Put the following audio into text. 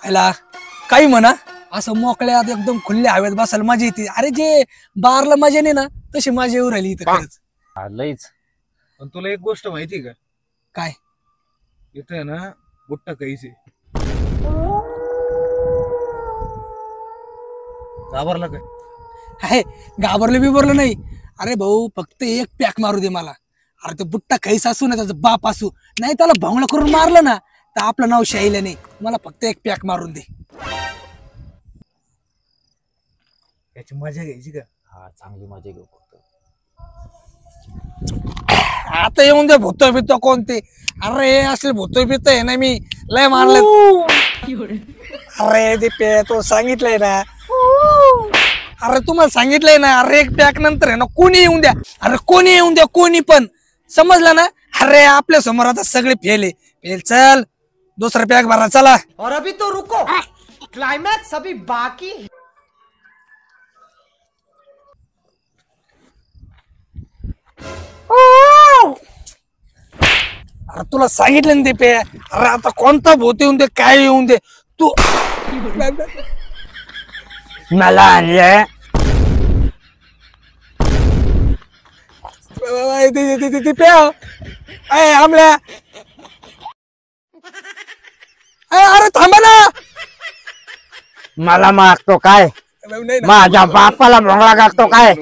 ह्याला काही म्हणा, असं मोकळ्यात एकदम खुल्या हवेत बसायला मजा येते. अरे जे बारला मजा नाही ना, तशी मजा येऊ राहिली इथं खरंच. लईच. पण तुला एक गोष्ट माहिती का? काय? इथं आहे ना बुट्टा कैसे घाबरला काय? आहे घाबरलं बिबरलं नाही. अरे भाऊ फक्त एक पॅक मारू दे मला. अरे तो बुट्टा कैसा असू ना, त्याचा बाप असू, नाही त्याला भोंगला करून मारलं ना तर आपलं नाव शाहीला नाही. मला फक्त एक पॅक मारून दे. याची मजा घ्यायची का? हा चांगली मजा घेऊ फक्त. आता येऊन दे भूत बित कोणते. अरे असले भूत बित आहे ना मी लय मारले. अरे ते पे तो सांगितलंय ना. अरे तुम्हाला सांगितलंय ना. अरे एक पॅक नंतर आहे ना कोणी येऊन द्या. अरे कोणी येऊन द्या, कोणी पण, समजलं ना. अरे आपल्या समोर आता सगळे फेल आहे. फेल चल दुसरा पॅक भरा चला. और अभी तो रुको, क्लाइमैक्स अभी बाकी है. अरे तुला सांगितलं ना ते पे. अरे आता कोणता भूत येऊन दे, काय येऊन दे तू. मला आणलं आमल्या. अरे थांबा ना. मला मारतो काय? माझ्या बापाला भोंगळा घालतो काय?